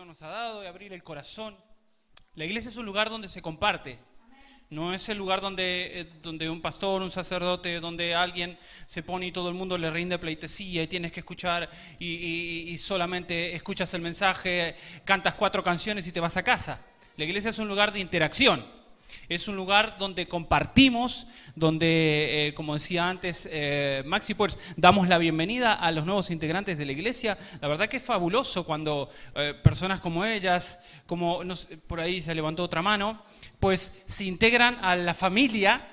nos ha dado, de abrir el corazón. La iglesia es un lugar donde se comparte. No es el lugar donde un pastor, un sacerdote, donde alguien se pone y todo el mundo le rinde pleitesía y tienes que escuchar y solamente escuchas el mensaje, cantas 4 canciones y te vas a casa. La iglesia es un lugar de interacción. Es un lugar donde compartimos, donde, como decía antes Maxi, pues damos la bienvenida a los nuevos integrantes de la iglesia. La verdad que es fabuloso cuando personas como ellas, como por ahí se levantó otra mano, pues se integran a la familia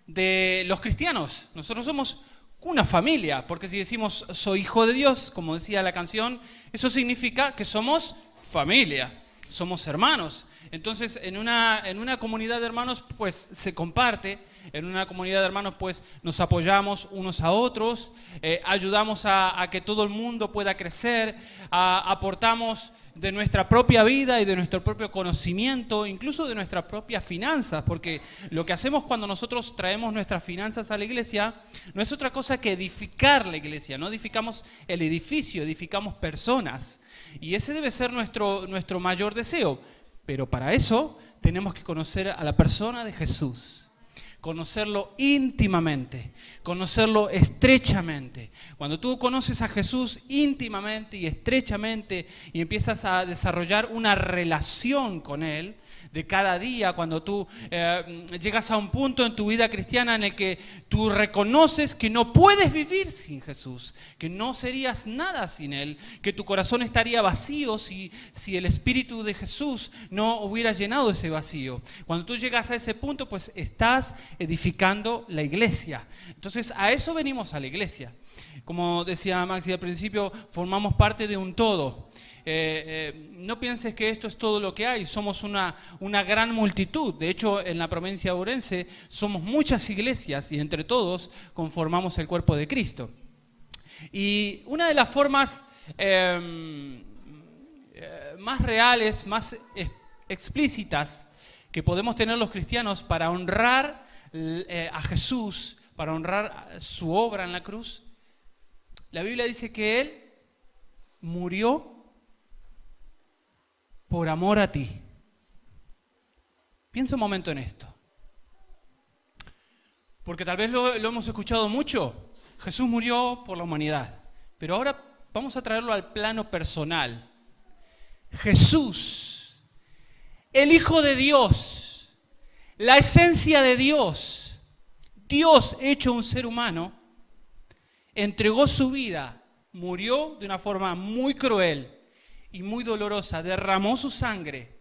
de los cristianos. Nosotros somos una familia, porque si decimos soy hijo de Dios, como decía la canción, eso significa que somos familia, somos hermanos. Entonces, en una comunidad de hermanos, pues se comparte. En una comunidad de hermanos, pues nos apoyamos unos a otros, ayudamos a que todo el mundo pueda crecer, aportamos de nuestra propia vida y de nuestro propio conocimiento, incluso de nuestras propias finanzas, porque lo que hacemos cuando nosotros traemos nuestras finanzas a la iglesia no es otra cosa que edificar la iglesia. No edificamos el edificio, edificamos personas. Y ese debe ser nuestro mayor deseo. Pero para eso tenemos que conocer a la persona de Jesús, conocerlo íntimamente, conocerlo estrechamente. Cuando tú conoces a Jesús íntimamente y estrechamente y empiezas a desarrollar una relación con Él de cada día, cuando tú llegas a un punto en tu vida cristiana en el que tú reconoces que no puedes vivir sin Jesús, que no serías nada sin Él, que tu corazón estaría vacío si el Espíritu de Jesús no hubiera llenado ese vacío. Cuando tú llegas a ese punto, pues estás edificando la iglesia. Entonces, a eso venimos a la iglesia. Como decía Maxi al principio, formamos parte de un todo. No pienses que esto es todo lo que hay, somos una gran multitud. De hecho, en la provincia de Ourense somos muchas iglesias y entre todos conformamos el cuerpo de Cristo. Y una de las formas más reales, más explícitas que podemos tener los cristianos para honrar a Jesús, para honrar su obra en la cruz, la Biblia dice que Él murió por amor a ti. Piensa un momento en esto. Porque tal vez lo hemos escuchado mucho. Jesús murió por la humanidad. Pero ahora vamos a traerlo al plano personal. Jesús, el Hijo de Dios, la esencia de Dios, Dios hecho un ser humano, entregó su vida, murió de una forma muy cruel y muy dolorosa, derramó su sangre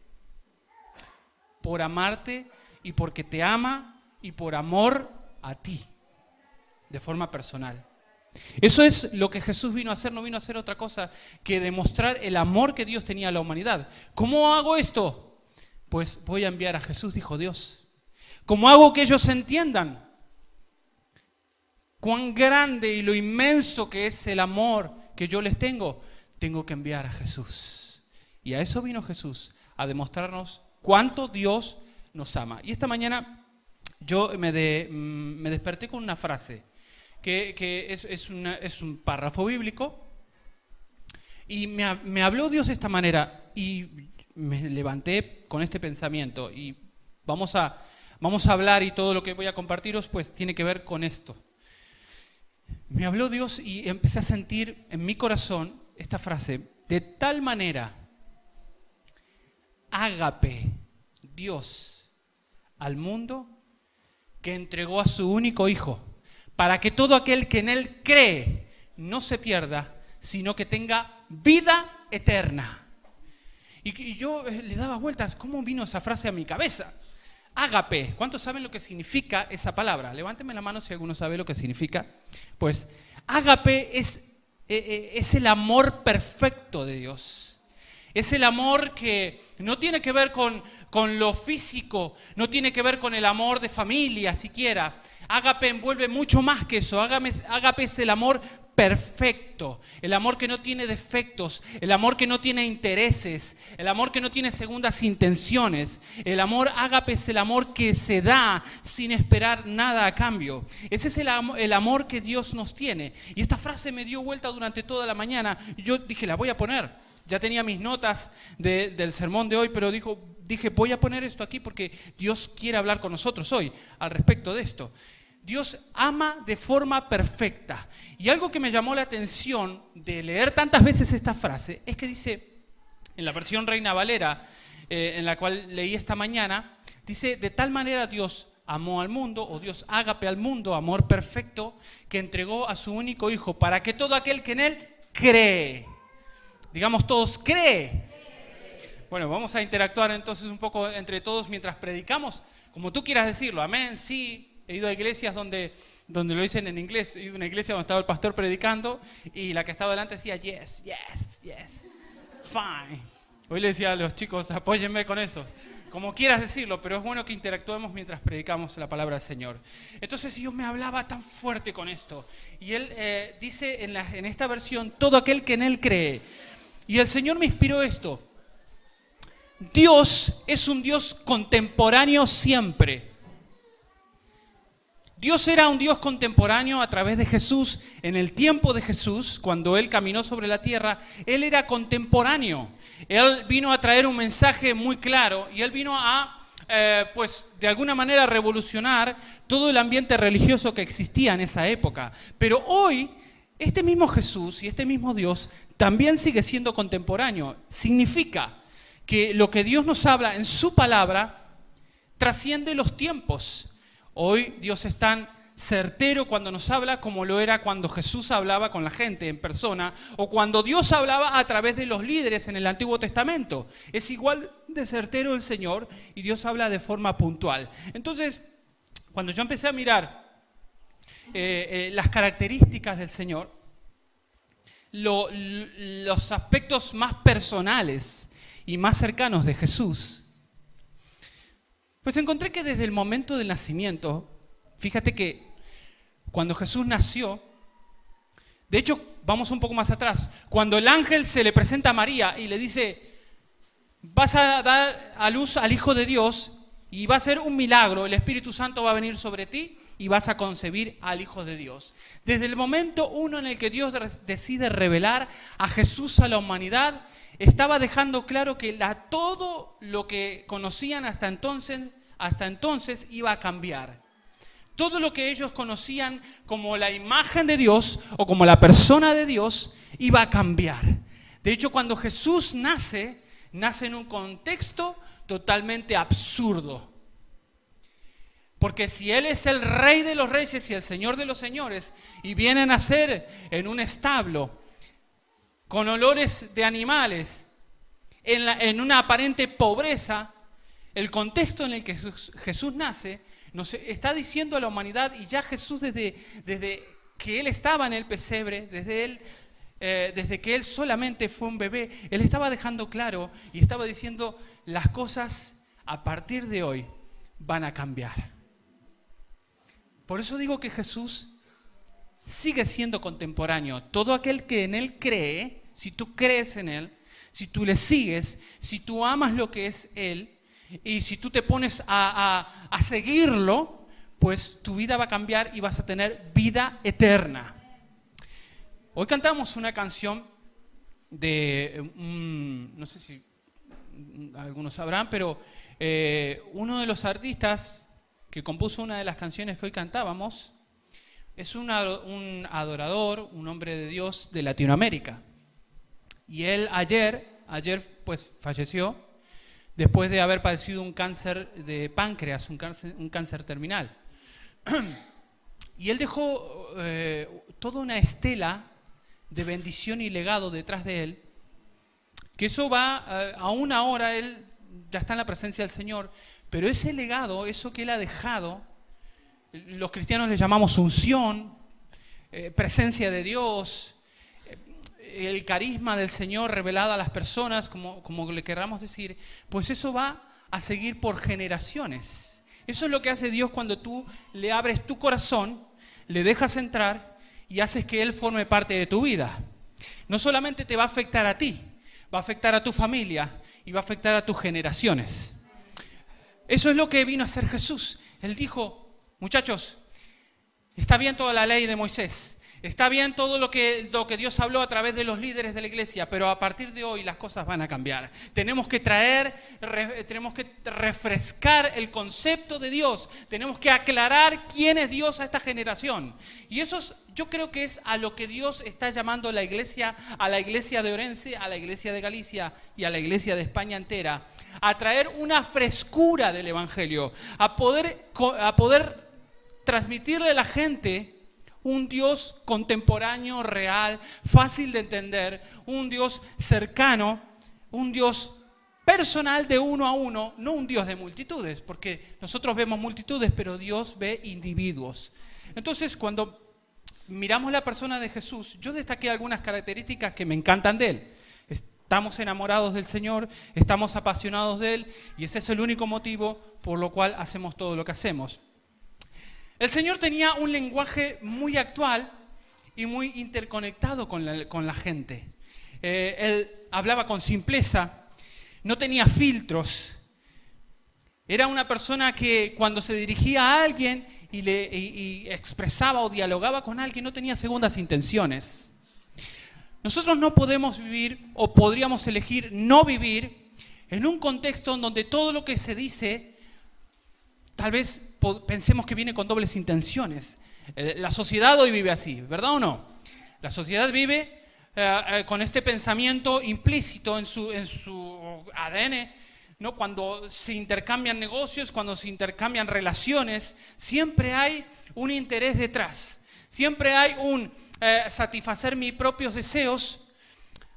por amarte y porque te ama y por amor a ti, de forma personal. Eso es lo que Jesús vino a hacer, no vino a hacer otra cosa que demostrar el amor que Dios tenía a la humanidad. ¿Cómo hago esto? Pues voy a enviar a Jesús, dijo Dios. ¿Cómo hago que ellos entiendan cuán grande y lo inmenso que es el amor que yo les tengo? Tengo que enviar a Jesús. Y a eso vino Jesús, a demostrarnos cuánto Dios nos ama. Y esta mañana yo me desperté con una frase, que es un párrafo bíblico, y me habló Dios de esta manera, y me levanté con este pensamiento, y vamos a hablar, y todo lo que voy a compartiros pues tiene que ver con esto. Me habló Dios y empecé a sentir en mi corazón esta frase: de tal manera ágape Dios al mundo que entregó a su único Hijo, para que todo aquel que en Él cree no se pierda, sino que tenga vida eterna. Y yo le daba vueltas, ¿cómo vino esa frase a mi cabeza? Ágape, ¿cuántos saben lo que significa esa palabra? Levánteme la mano si alguno sabe lo que significa. Pues ágape es el amor perfecto de Dios. Es el amor que no tiene que ver con lo físico, no tiene que ver con el amor de familia siquiera. Ágape envuelve mucho más que eso. Ágape es el amor perfecto, el amor que no tiene defectos, el amor que no tiene intereses, el amor que no tiene segundas intenciones. El amor ágape es el amor que se da sin esperar nada a cambio. Ese es el amor que Dios nos tiene. Y esta frase me dio vuelta durante toda la mañana. Yo dije, la voy a poner. ya tenía mis notas del sermón de hoy, pero dije, voy a poner esto aquí porque Dios quiere hablar con nosotros hoy al respecto de esto. Dios ama de forma perfecta. Y algo que me llamó la atención de leer tantas veces esta frase es que dice, en la versión Reina Valera, en la cual leí esta mañana, dice, de tal manera Dios amó al mundo, o Dios ágape al mundo, amor perfecto, que entregó a su único Hijo para que todo aquel que en Él cree, digamos todos, cree. Bueno, vamos a interactuar entonces un poco entre todos mientras predicamos, como tú quieras decirlo, amén, sí. He ido a iglesias donde lo dicen en inglés. He ido a una iglesia donde estaba el pastor predicando y la que estaba delante decía, yes, yes, yes, fine. Hoy le decía a los chicos, apóyenme con eso. Como quieras decirlo, pero es bueno que interactuemos mientras predicamos la palabra del Señor. Entonces Dios me hablaba tan fuerte con esto. Y Él dice en esta versión, todo aquel que en Él cree. Y el Señor me inspiró esto. Dios es un Dios contemporáneo siempre. Dios era un Dios contemporáneo a través de Jesús. En el tiempo de Jesús, cuando Él caminó sobre la tierra, Él era contemporáneo. Él vino a traer un mensaje muy claro y Él vino a, de alguna manera revolucionar todo el ambiente religioso que existía en esa época. Pero hoy, este mismo Jesús y este mismo Dios también sigue siendo contemporáneo. Significa que lo que Dios nos habla en su palabra trasciende los tiempos. Hoy Dios es tan certero cuando nos habla como lo era cuando Jesús hablaba con la gente en persona o cuando Dios hablaba a través de los líderes en el Antiguo Testamento. Es igual de certero el Señor y Dios habla de forma puntual. Entonces, cuando yo empecé a mirar las características del Señor, los aspectos más personales y más cercanos de Jesús, pues encontré que desde el momento del nacimiento, fíjate que cuando Jesús nació, de hecho, vamos un poco más atrás, cuando el ángel se le presenta a María y le dice, vas a dar a luz al Hijo de Dios y va a ser un milagro, el Espíritu Santo va a venir sobre ti y vas a concebir al Hijo de Dios. Desde el momento uno en el que Dios decide revelar a Jesús a la humanidad, estaba dejando claro que todo lo que conocían hasta entonces iba a cambiar. Todo lo que ellos conocían como la imagen de Dios o como la persona de Dios iba a cambiar. De hecho, cuando Jesús nace en un contexto totalmente absurdo. Porque si Él es el Rey de los Reyes y el Señor de los Señores y viene a nacer en un establo con olores de animales, en una aparente pobreza, el contexto en el que Jesús nace nos está diciendo a la humanidad, y ya Jesús desde que Él estaba en el pesebre, desde que Él solamente fue un bebé, Él estaba dejando claro y estaba diciendo, las cosas a partir de hoy van a cambiar. Por eso digo que Jesús sigue siendo contemporáneo. Todo aquel que en Él cree, si tú crees en Él, si tú le sigues, si tú amas lo que es Él, y si tú te pones a seguirlo, pues tu vida va a cambiar y vas a tener vida eterna. Hoy cantamos una canción de, no sé si algunos sabrán, pero uno de los artistas que compuso una de las canciones que hoy cantábamos es un adorador, un hombre de Dios de Latinoamérica. Y él ayer pues falleció después de haber padecido un cáncer de páncreas, un cáncer terminal. Y él dejó toda una estela de bendición y legado detrás de él, que eso va, aún ahora él ya está en la presencia del Señor, pero ese legado, eso que él ha dejado, los cristianos le llamamos unción, presencia de Dios, el carisma del Señor revelado a las personas, como le querramos decir, pues eso va a seguir por generaciones. Eso es lo que hace Dios cuando tú le abres tu corazón, le dejas entrar y haces que Él forme parte de tu vida. No solamente te va a afectar a ti, va a afectar a tu familia y va a afectar a tus generaciones. Eso es lo que vino a hacer Jesús. Él dijo, muchachos, está bien toda la ley de Moisés, Está bien todo lo que Dios habló a través de los líderes de la iglesia, pero a partir de hoy las cosas van a cambiar. Tenemos que refrescar el concepto de Dios. Tenemos que aclarar quién es Dios a esta generación. Y yo creo que es a lo que Dios está llamando a la iglesia de Orense, a la iglesia de Galicia y a la iglesia de España entera, a traer una frescura del evangelio, a poder transmitirle a la gente un Dios contemporáneo, real, fácil de entender, un Dios cercano, un Dios personal de uno a uno, no un Dios de multitudes, porque nosotros vemos multitudes, pero Dios ve individuos. Entonces, cuando miramos la persona de Jesús, yo destaqué algunas características que me encantan de Él. Estamos enamorados del Señor, estamos apasionados de Él, y ese es el único motivo por lo cual hacemos todo lo que hacemos. El Señor tenía un lenguaje muy actual y muy interconectado con la gente. Él hablaba con simpleza, no tenía filtros. Era una persona que cuando se dirigía a alguien y expresaba o dialogaba con alguien, no tenía segundas intenciones. Nosotros no podemos vivir o podríamos elegir no vivir en un contexto en donde todo lo que se dice tal vez pensemos que viene con dobles intenciones. La sociedad hoy vive así, ¿verdad o no? La sociedad vive con este pensamiento implícito en su ADN, ¿no? Cuando se intercambian negocios, cuando se intercambian relaciones, siempre hay un interés detrás. Siempre hay un satisfacer mis propios deseos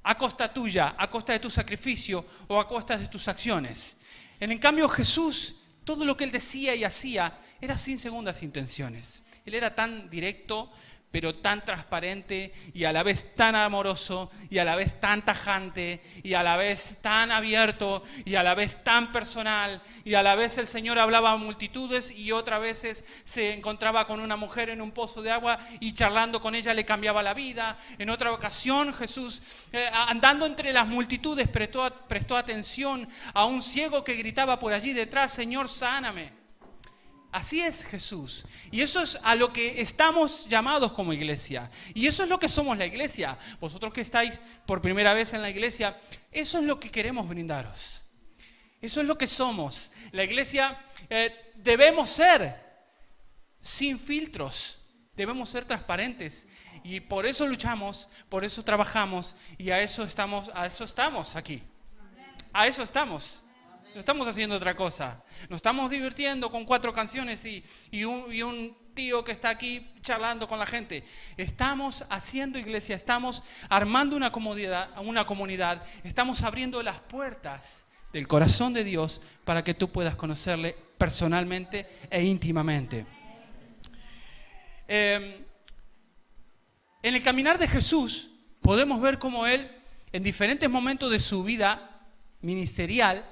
a costa tuya, a costa de tu sacrificio o a costa de tus acciones. En cambio, Jesús, todo lo que Él decía y hacía era sin segundas intenciones. Él era tan directo, pero tan transparente y a la vez tan amoroso y a la vez tan tajante y a la vez tan abierto y a la vez tan personal, y a la vez el Señor hablaba a multitudes y otras veces se encontraba con una mujer en un pozo de agua y charlando con ella le cambiaba la vida. En otra ocasión Jesús andando entre las multitudes prestó atención a un ciego que gritaba por allí detrás: Señor, sáname. Así es Jesús. Y eso es a lo que estamos llamados como iglesia. Y eso es lo que somos la iglesia. Vosotros que estáis por primera vez en la iglesia, eso es lo que queremos brindaros. Eso es lo que somos. La iglesia debemos ser sin filtros. Debemos ser transparentes. Y por eso luchamos, por eso trabajamos y a eso estamos aquí. A eso estamos. No estamos haciendo otra cosa. Nos estamos divirtiendo con 4 canciones y un tío que está aquí charlando con la gente. Estamos haciendo iglesia, estamos armando una comunidad, estamos abriendo las puertas del corazón de Dios para que tú puedas conocerle personalmente e íntimamente. En el caminar de Jesús podemos ver cómo Él, en diferentes momentos de su vida ministerial,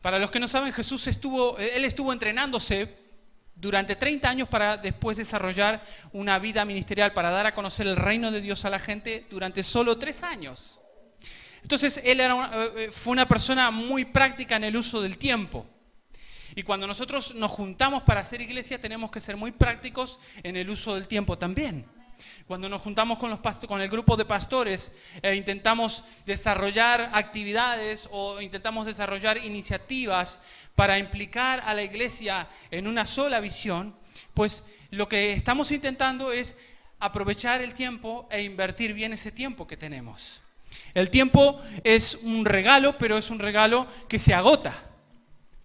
para los que no saben, Él estuvo entrenándose durante 30 años para después desarrollar una vida ministerial, para dar a conocer el reino de Dios a la gente durante solo 3 años. Entonces, Él fue una persona muy práctica en el uso del tiempo. Y cuando nosotros nos juntamos para hacer iglesia, tenemos que ser muy prácticos en el uso del tiempo también. Cuando nos juntamos con el grupo de pastores, intentamos desarrollar actividades o intentamos desarrollar iniciativas para implicar a la iglesia en una sola visión, pues lo que estamos intentando es aprovechar el tiempo e invertir bien ese tiempo que tenemos. El tiempo es un regalo, pero es un regalo que se agota.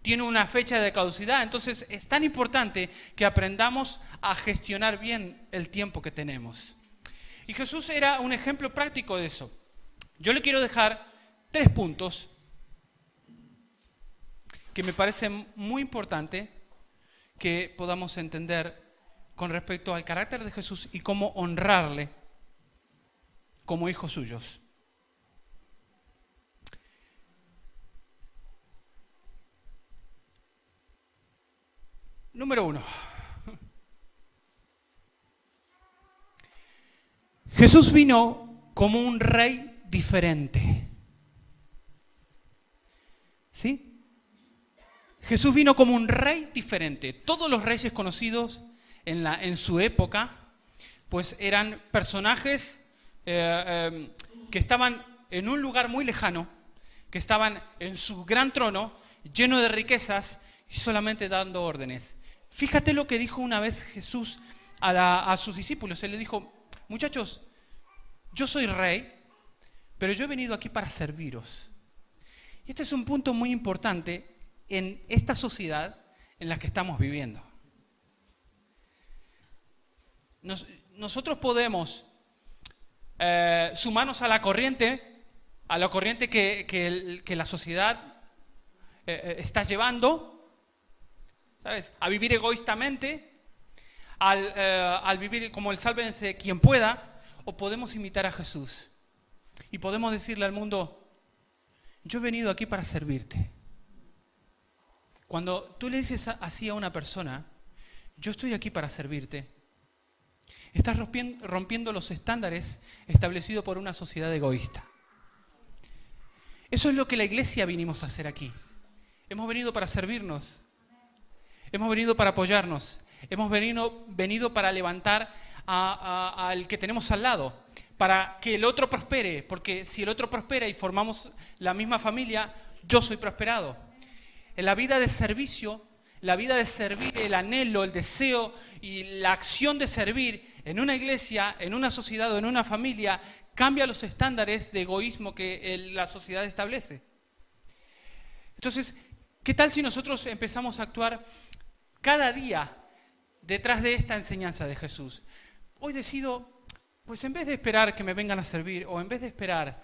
Tiene una fecha de caducidad, entonces es tan importante que aprendamos a gestionar bien el tiempo que tenemos. Y Jesús era un ejemplo práctico de eso. Yo le quiero dejar 3 puntos que me parecen muy importante que podamos entender con respecto al carácter de Jesús y cómo honrarle como hijos suyos. Número 1. Jesús vino como un rey diferente. ¿Sí? Jesús vino como un rey diferente. Todos los reyes conocidos en su época pues eran personajes que estaban en un lugar muy lejano, que estaban en su gran trono, lleno de riquezas y solamente dando órdenes. Fíjate lo que dijo una vez Jesús a sus discípulos. Él le dijo, muchachos, yo soy rey, pero yo he venido aquí para serviros. Y este es un punto muy importante en esta sociedad en la que estamos viviendo. Nosotros podemos sumarnos a la corriente que la sociedad está llevando, ¿sabes? A vivir egoístamente, al vivir como el sálvense quien pueda, o podemos imitar a Jesús y podemos decirle al mundo, yo he venido aquí para servirte. Cuando tú le dices así a una persona, yo estoy aquí para servirte, estás rompiendo los estándares establecidos por una sociedad egoísta. Eso es lo que la iglesia vinimos a hacer aquí. Hemos venido para servirnos. Hemos venido para apoyarnos. Hemos venido para levantar al que tenemos al lado, para que el otro prospere, porque si el otro prospera y formamos la misma familia, yo soy prosperado. En la vida de servicio, la vida de servir, el anhelo, el deseo y la acción de servir en una iglesia, en una sociedad o en una familia, cambia los estándares de egoísmo que la sociedad establece. Entonces, ¿qué tal si nosotros empezamos a actuar cada día detrás de esta enseñanza de Jesús? Hoy decido, pues en vez de esperar que me vengan a servir o en vez de esperar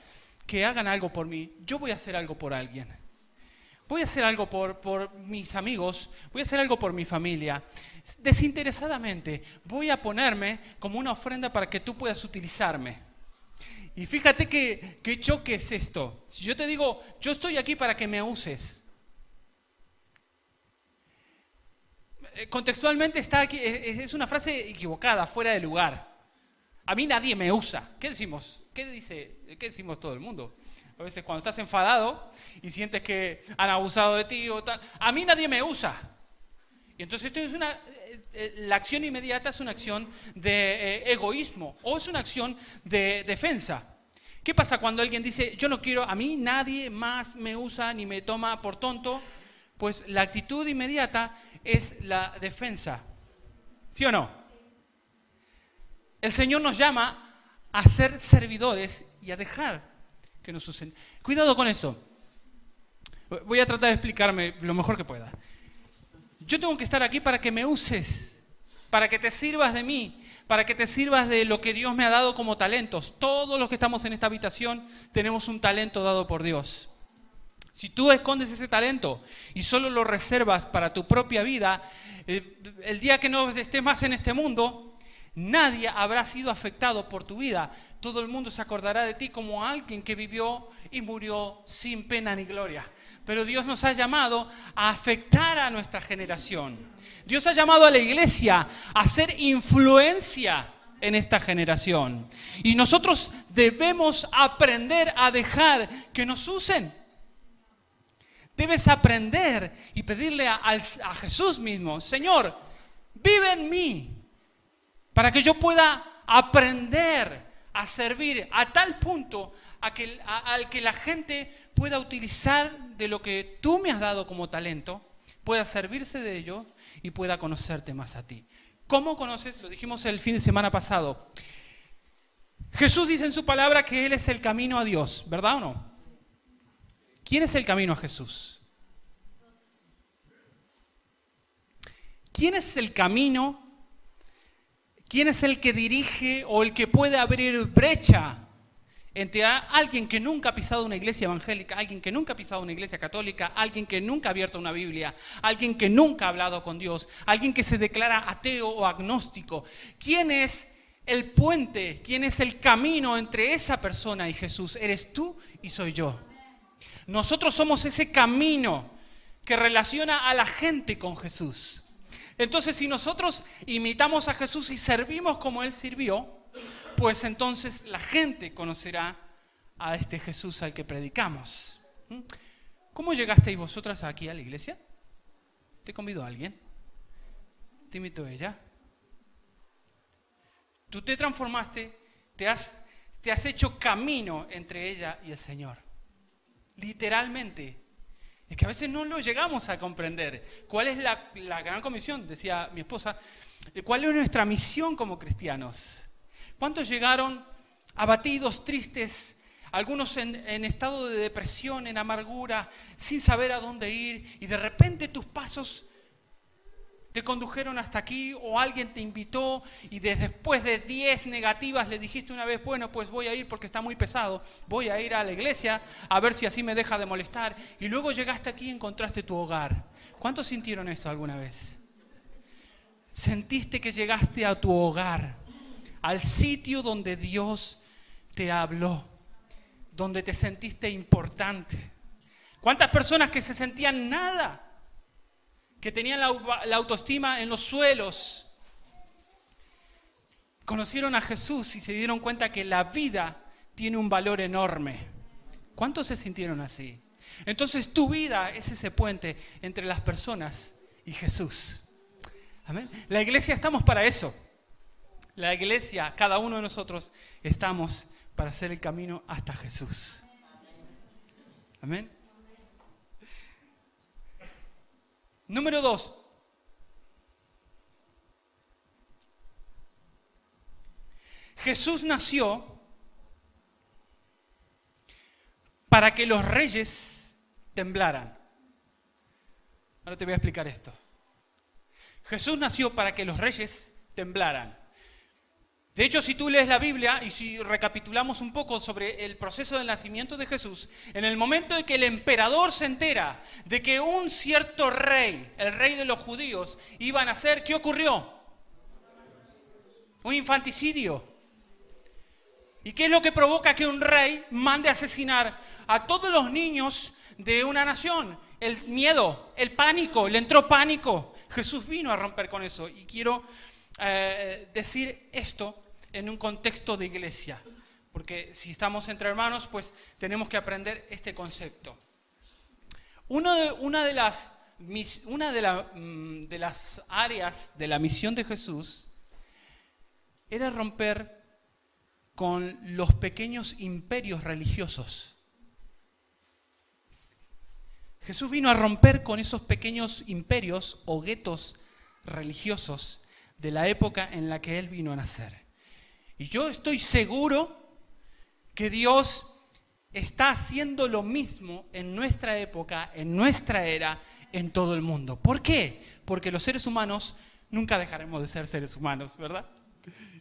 que hagan algo por mí, yo voy a hacer algo por alguien. Voy a hacer algo por mis amigos, voy a hacer algo por mi familia. Desinteresadamente voy a ponerme como una ofrenda para que tú puedas utilizarme. Y fíjate qué choque es esto. Si yo te digo, yo estoy aquí para que me uses. Contextualmente está aquí, es una frase equivocada, fuera de lugar. A mí nadie me usa. ¿Qué decimos? ¿Qué decimos todo el mundo? A veces cuando estás enfadado y sientes que han abusado de ti o tal, a mí nadie me usa. Y entonces esto es la acción inmediata es una acción de egoísmo o es una acción de defensa. ¿Qué pasa cuando alguien dice, yo no quiero, a mí nadie más me usa ni me toma por tonto? Pues la actitud inmediata es la defensa. ¿Sí o no? El Señor nos llama a ser servidores y a dejar que nos usen. Cuidado con eso. Voy a tratar de explicarme lo mejor que pueda. Yo tengo que estar aquí para que me uses, para que te sirvas de mí, para que te sirvas de lo que Dios me ha dado como talentos. Todos los que estamos en esta habitación tenemos un talento dado por Dios. Si tú escondes ese talento y solo lo reservas para tu propia vida, el día que no estés más en este mundo, nadie habrá sido afectado por tu vida. Todo el mundo se acordará de ti como alguien que vivió y murió sin pena ni gloria. Pero Dios nos ha llamado a afectar a nuestra generación. Dios ha llamado a la iglesia a ser influencia en esta generación. Y nosotros debemos aprender a dejar que nos usen. Debes aprender y pedirle a Jesús mismo, Señor, vive en mí, para que yo pueda aprender a servir a tal punto al que la gente pueda utilizar de lo que tú me has dado como talento, pueda servirse de ello y pueda conocerte más a ti. ¿Cómo conoces? Lo dijimos el fin de semana pasado. Jesús dice en su palabra que Él es el camino a Dios, ¿verdad o no? ¿Quién es el camino a Jesús? ¿Quién es el camino? ¿Quién es el que dirige o el que puede abrir brecha entre alguien que nunca ha pisado una iglesia evangélica, alguien que nunca ha pisado una iglesia católica, alguien que nunca ha abierto una Biblia, alguien que nunca ha hablado con Dios, alguien que se declara ateo o agnóstico? ¿Quién es el puente? ¿Quién es el camino entre esa persona y Jesús? Eres tú y soy yo. Nosotros somos ese camino que relaciona a la gente con Jesús. Entonces, si nosotros imitamos a Jesús y servimos como Él sirvió, pues entonces la gente conocerá a este Jesús al que predicamos. ¿Cómo llegasteis vosotras aquí a la iglesia? ¿Te convidó alguien? ¿Te invitó ella? Tú te transformaste, te has hecho camino entre ella y el Señor. Literalmente. Es que a veces no lo llegamos a comprender. ¿Cuál es la gran comisión? Decía mi esposa. ¿Cuál es nuestra misión como cristianos? ¿Cuántos llegaron abatidos, tristes, algunos en estado de depresión, en amargura, sin saber a dónde ir, y de repente tus pasos te condujeron hasta aquí, o alguien te invitó y después de 10 negativas le dijiste una vez, bueno, pues voy a ir porque está muy pesado, voy a ir a la iglesia a ver si así me deja de molestar, y luego llegaste aquí y encontraste tu hogar? ¿Cuántos sintieron esto alguna vez? Sentiste que llegaste a tu hogar, al sitio donde Dios te habló, donde te sentiste importante. ¿Cuántas personas que se sentían nada, que tenían la autoestima en los suelos, conocieron a Jesús y se dieron cuenta que la vida tiene un valor enorme? ¿Cuántos se sintieron así? Entonces tu vida es ese puente entre las personas y Jesús. Amén. La iglesia estamos para eso. La iglesia, cada uno de nosotros, estamos para hacer el camino hasta Jesús. Amén. Número 2. Jesús nació para que los reyes temblaran. Ahora te voy a explicar esto. Jesús nació para que los reyes temblaran. De hecho, si tú lees la Biblia y si recapitulamos un poco sobre el proceso del nacimiento de Jesús, en el momento en que el emperador se entera de que un cierto rey, el rey de los judíos, iba a nacer, ¿qué ocurrió? Un infanticidio. ¿Y qué es lo que provoca que un rey mande a asesinar a todos los niños de una nación? El miedo, el pánico, le entró pánico. Jesús vino a romper con eso. Y quiero decir esto en un contexto de iglesia, porque si estamos entre hermanos, pues tenemos que aprender este concepto. Una de las áreas de la misión de Jesús era romper con los pequeños imperios religiosos. Jesús vino a romper con esos pequeños imperios o guetos religiosos de la época en la que Él vino a nacer. Y yo estoy seguro que Dios está haciendo lo mismo en nuestra época, en nuestra era, en todo el mundo. ¿Por qué? Porque los seres humanos nunca dejaremos de ser seres humanos, ¿verdad?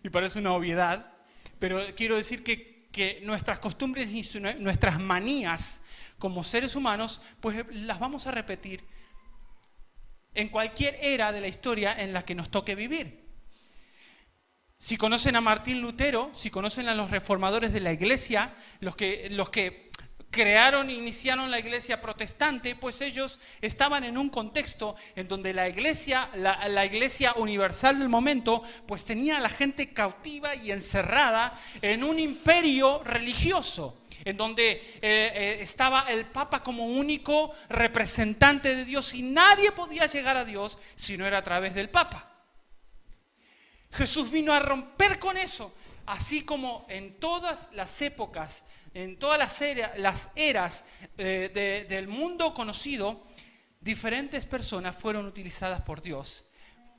Y parece una obviedad, pero quiero decir que nuestras costumbres y nuestras manías como seres humanos, pues las vamos a repetir en cualquier era de la historia en la que nos toque vivir. Si conocen a Martín Lutero, si conocen a los reformadores de la iglesia, los que crearon e iniciaron la iglesia protestante, pues ellos estaban en un contexto en donde la iglesia universal del momento, pues tenía a la gente cautiva y encerrada en un imperio religioso, en donde estaba el Papa como único representante de Dios y nadie podía llegar a Dios si no era a través del Papa. Jesús vino a romper con eso, así como en todas las épocas, en todas las eras del mundo conocido, diferentes personas fueron utilizadas por Dios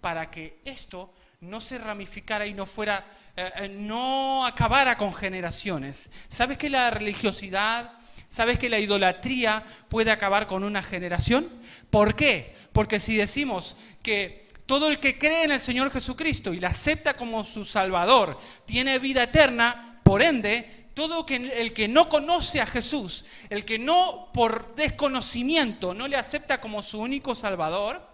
para que esto no se ramificara y no acabara con generaciones. ¿Sabes que la religiosidad, sabes que la idolatría puede acabar con una generación? ¿Por qué? Porque si decimos que todo el que cree en el Señor Jesucristo y la acepta como su Salvador tiene vida eterna, por ende, todo el que no conoce a Jesús, el que no por desconocimiento no le acepta como su único Salvador,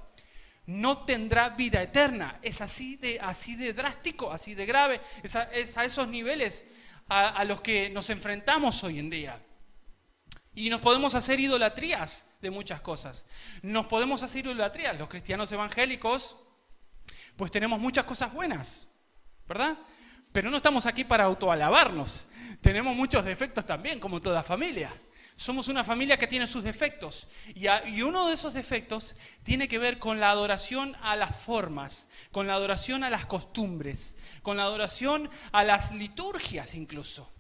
no tendrá vida eterna. Es así de drástico, así de grave, es a esos niveles a los que nos enfrentamos hoy en día. Y nos podemos hacer idolatrías de muchas cosas. Nos podemos hacer idolatrías. Los cristianos evangélicos, pues tenemos muchas cosas buenas, ¿verdad? Pero no estamos aquí para autoalabarnos. Tenemos muchos defectos también, como toda familia. Somos una familia que tiene sus defectos. Y uno de esos defectos tiene que ver con la adoración a las formas, con la adoración a las costumbres, con la adoración a las liturgias incluso.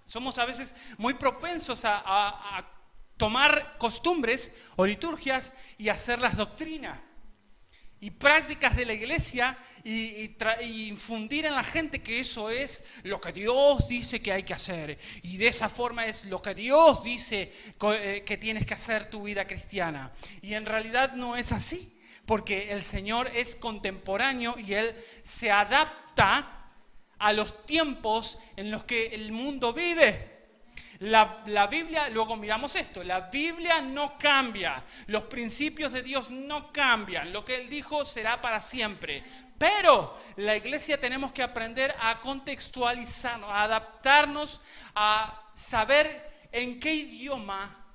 Somos a veces muy propensos a tomar costumbres o liturgias y hacerlas doctrina. Y prácticas de la iglesia y infundir en la gente que eso es lo que Dios dice que hay que hacer. Y de esa forma es lo que Dios dice que tienes que hacer tu vida cristiana. Y en realidad no es así, porque el Señor es contemporáneo y Él se adapta a los tiempos en los que el mundo vive. La Biblia, luego miramos esto, la Biblia no cambia, los principios de Dios no cambian, lo que Él dijo será para siempre. Pero la iglesia tenemos que aprender a contextualizarnos, a adaptarnos, a saber en qué idioma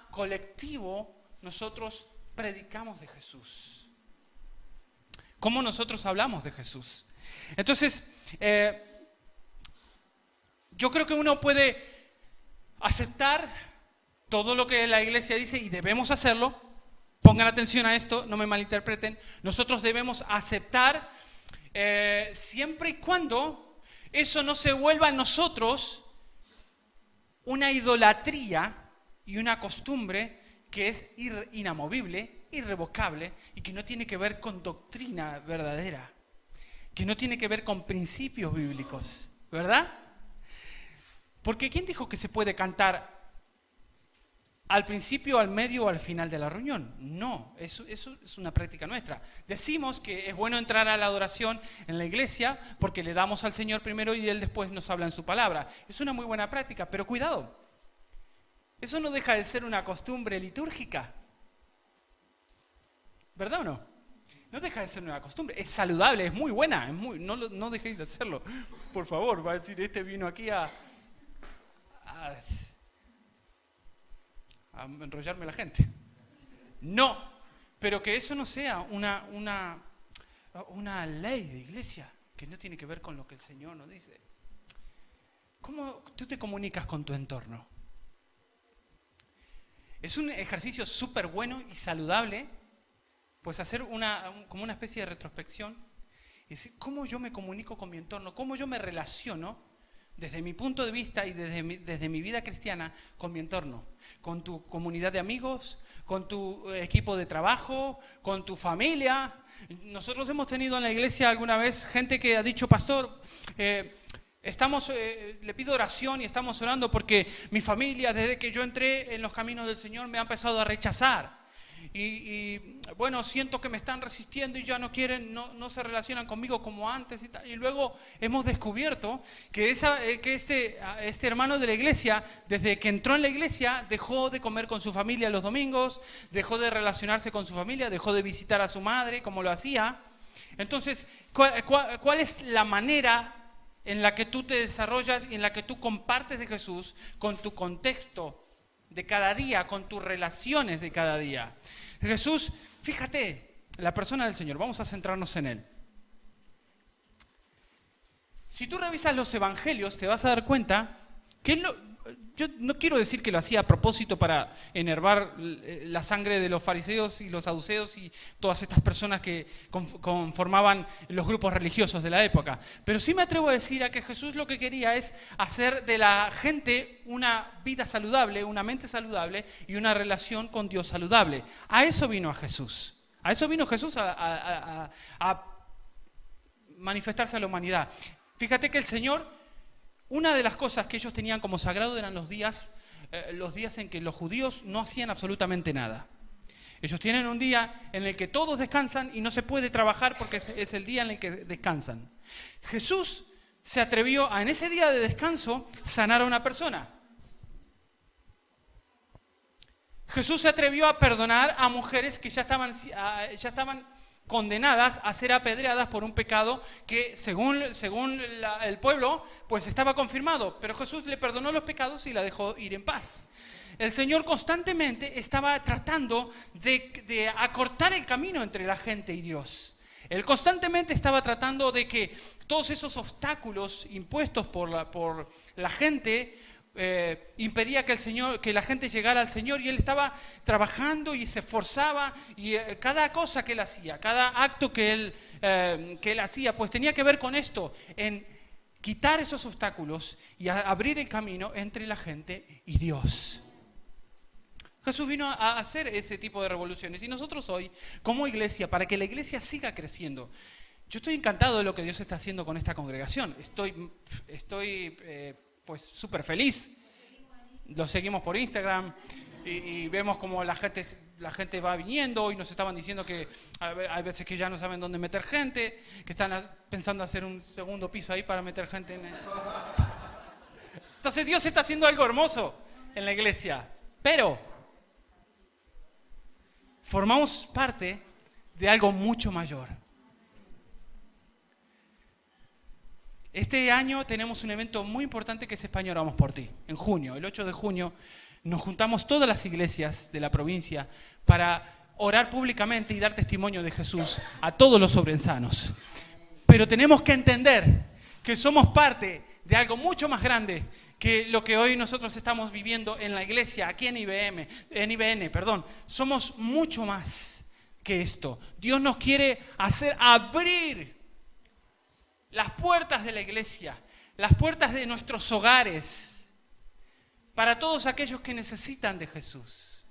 colectivo nosotros predicamos de Jesús. Cómo nosotros hablamos de Jesús. Entonces, yo creo que uno puede aceptar todo lo que la iglesia dice y debemos hacerlo. Pongan atención a esto, no me malinterpreten. Nosotros debemos aceptar siempre y cuando eso no se vuelva en nosotros una idolatría y una costumbre que es inamovible, irrevocable y que no tiene que ver con doctrina verdadera, que no tiene que ver con principios bíblicos, ¿verdad? Porque ¿quién dijo que se puede cantar al principio, al medio o al final de la reunión? No, eso es una práctica nuestra. Decimos que es bueno entrar a la adoración en la iglesia porque le damos al Señor primero y Él después nos habla en su palabra. Es una muy buena práctica, pero cuidado. Eso no deja de ser una costumbre litúrgica. ¿Verdad o no? No deja de ser una costumbre. Es saludable, es muy buena. No dejéis de hacerlo. Por favor, va a decir, este vino aquí a enrollarme la gente. No, pero que eso no sea una ley de iglesia, que no tiene que ver con lo que el Señor nos dice. ¿Cómo tú te comunicas con tu entorno? Es un ejercicio súper bueno y saludable, pues hacer como una especie de retrospección y decir, ¿cómo yo me comunico con mi entorno? ¿Cómo yo me relaciono desde mi punto de vista y desde mi vida cristiana con mi entorno? Con tu comunidad de amigos, con tu equipo de trabajo, con tu familia. Nosotros hemos tenido en la iglesia alguna vez gente que ha dicho, pastor, le pido oración y estamos orando porque mi familia, desde que yo entré en los caminos del Señor, me ha empezado a rechazar. Y bueno, siento que me están resistiendo y ya no quieren, no se relacionan conmigo como antes y tal. Y luego hemos descubierto que este hermano de la iglesia, desde que entró en la iglesia, dejó de comer con su familia los domingos, dejó de relacionarse con su familia, dejó de visitar a su madre como lo hacía. Entonces, ¿cuál es la manera en la que tú te desarrollas y en la que tú compartes de Jesús con tu contexto de cada día, con tus relaciones de cada día? Jesús, fíjate, la persona del Señor, vamos a centrarnos en Él. Si tú revisas los evangelios, te vas a dar cuenta que Él yo no quiero decir que lo hacía a propósito para enervar la sangre de los fariseos y los saduceos y todas estas personas que conformaban los grupos religiosos de la época, pero sí me atrevo a decir a que Jesús lo que quería es hacer de la gente una vida saludable, una mente saludable y una relación con Dios saludable. A eso vino a Jesús. A eso vino Jesús a manifestarse a la humanidad. Fíjate que el Señor, una de las cosas que ellos tenían como sagrado eran los días en que los judíos no hacían absolutamente nada. Ellos tienen un día en el que todos descansan y no se puede trabajar porque es el día en el que descansan. Jesús se atrevió a, en ese día de descanso, sanar a una persona. Jesús se atrevió a perdonar a mujeres que ya estaban condenadas a ser apedreadas por un pecado que según el pueblo pues estaba confirmado, pero Jesús le perdonó los pecados y la dejó ir en paz. El Señor constantemente estaba tratando de acortar el camino entre la gente y Dios. Él constantemente estaba tratando de que todos esos obstáculos impuestos por la gente impedía que la gente llegara al Señor, y él estaba trabajando y se esforzaba, y cada cosa que él hacía, cada acto que él hacía, pues tenía que ver con esto, en quitar esos obstáculos y abrir el camino entre la gente y Dios. Jesús vino a hacer ese tipo de revoluciones, y nosotros hoy, como iglesia, para que la iglesia siga creciendo, yo estoy encantado de lo que Dios está haciendo con esta congregación. Estoy pues súper feliz. Lo seguimos por Instagram y vemos como la gente va viniendo, y nos estaban diciendo que hay veces que ya no saben dónde meter gente, que están pensando hacer un segundo piso ahí para meter gente en Entonces Dios está haciendo algo hermoso en la iglesia, pero formamos parte de algo mucho mayor. Este año tenemos un evento muy importante que es España Oramos por Ti. En junio, el 8 de junio, nos juntamos todas las iglesias de la provincia para orar públicamente y dar testimonio de Jesús a todos los sobrensanos. Pero tenemos que entender que somos parte de algo mucho más grande que lo que hoy nosotros estamos viviendo en la iglesia, aquí en IBN. Somos mucho más que esto. Dios nos quiere hacer abrir las puertas de la iglesia, las puertas de nuestros hogares, para todos aquellos que necesitan de Jesús.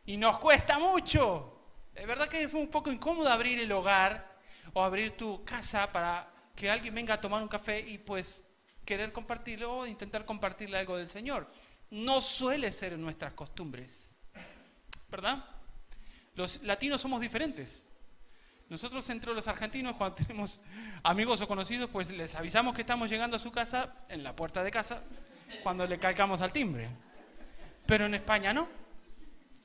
Y nos cuesta mucho. Es verdad que es un poco incómodo abrir el hogar o abrir tu casa para que alguien venga a tomar un café y pues querer compartirlo o intentar compartirle algo del Señor. No suele ser en nuestras costumbres, ¿verdad? Los latinos somos diferentes. Nosotros entre los argentinos, cuando tenemos amigos o conocidos, pues les avisamos que estamos llegando a su casa, en la puerta de casa, cuando le calcamos al timbre. Pero en España no.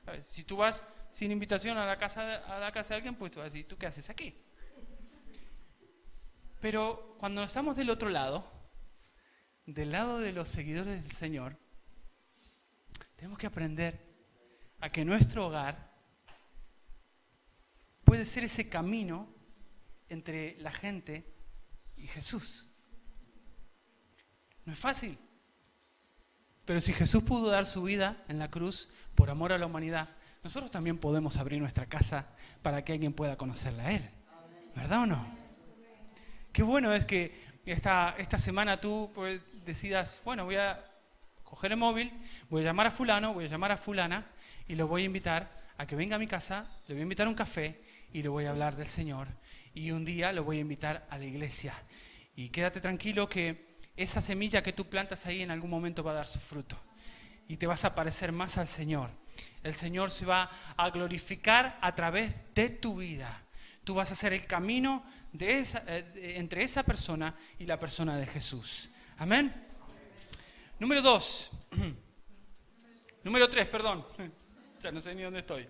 ¿Sabes? Si tú vas sin invitación a la casa de alguien, pues tú vas a decir, ¿tú qué haces aquí? Pero cuando estamos del otro lado, del lado de los seguidores del Señor, tenemos que aprender a que nuestro hogar puede ser ese camino entre la gente y Jesús. No es fácil. Pero si Jesús pudo dar su vida en la cruz por amor a la humanidad, nosotros también podemos abrir nuestra casa para que alguien pueda conocerle a Él. ¿Verdad o no? Qué bueno es que esta semana tú pues decidas, bueno, voy a coger el móvil, voy a llamar a fulano, voy a llamar a fulana y lo voy a invitar a que venga a mi casa, le voy a invitar a un café y le voy a hablar del Señor, y un día lo voy a invitar a la iglesia. Y quédate tranquilo que esa semilla que tú plantas ahí en algún momento va a dar su fruto y te vas a parecer más al Señor. El Señor se va a glorificar a través de tu vida. Tú vas a hacer el camino entre esa persona y la persona de Jesús. Amén. Número 3, perdón. Ya no sé ni dónde estoy.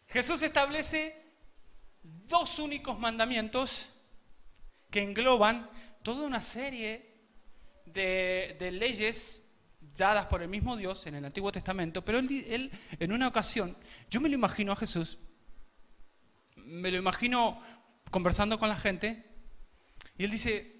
Jesús establece 2 únicos mandamientos que engloban toda una serie de leyes dadas por el mismo Dios en el Antiguo Testamento, pero él en una ocasión, yo me lo imagino a Jesús, me lo imagino conversando con la gente, y él dice,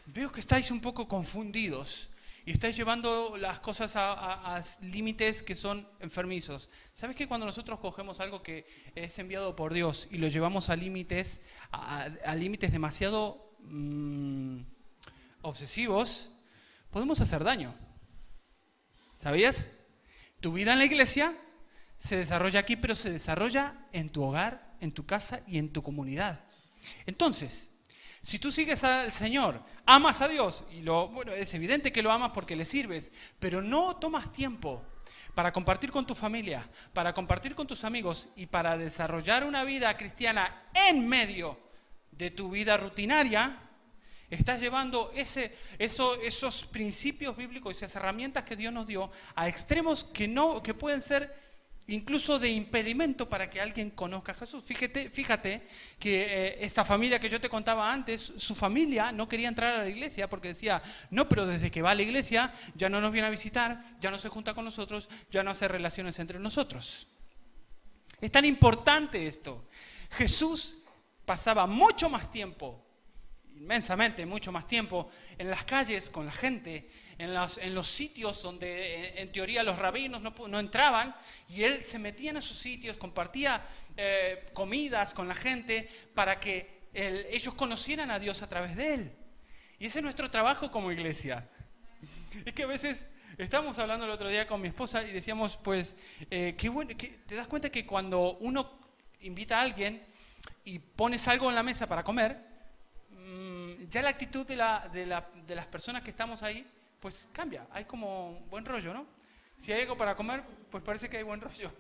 veo que estáis un poco confundidos y estáis llevando las cosas a límites que son enfermizos. ¿Sabes que cuando nosotros cogemos algo que es enviado por Dios y lo llevamos a límites demasiado obsesivos, podemos hacer daño? ¿Sabías? Tu vida en la iglesia se desarrolla aquí, pero se desarrolla en tu hogar, en tu casa y en tu comunidad. Entonces, si tú sigues al Señor, amas a Dios, y es evidente que lo amas porque le sirves, pero no tomas tiempo para compartir con tu familia, para compartir con tus amigos y para desarrollar una vida cristiana en medio de tu vida rutinaria, estás llevando esos principios bíblicos, esas herramientas que Dios nos dio a extremos que pueden ser incluso de impedimento para que alguien conozca a Jesús. Fíjate que esta familia que yo te contaba antes, su familia no quería entrar a la iglesia porque decía, no, pero desde que va a la iglesia ya no nos viene a visitar, ya no se junta con nosotros, ya no hace relaciones entre nosotros. Es tan importante esto. Jesús pasaba mucho más tiempo, inmensamente mucho más tiempo, en las calles con la gente, en los sitios donde en teoría los rabinos no entraban, y él se metía en esos sitios, compartía comidas con la gente para que ellos conocieran a Dios a través de él. Y ese es nuestro trabajo como iglesia. Es que a veces estábamos hablando el otro día con mi esposa y decíamos, pues, qué bueno, te das cuenta que cuando uno invita a alguien y pones algo en la mesa para comer, ya la actitud de las personas que estamos ahí, pues cambia. Hay como buen rollo, ¿no? Si hay algo para comer, pues parece que hay buen rollo.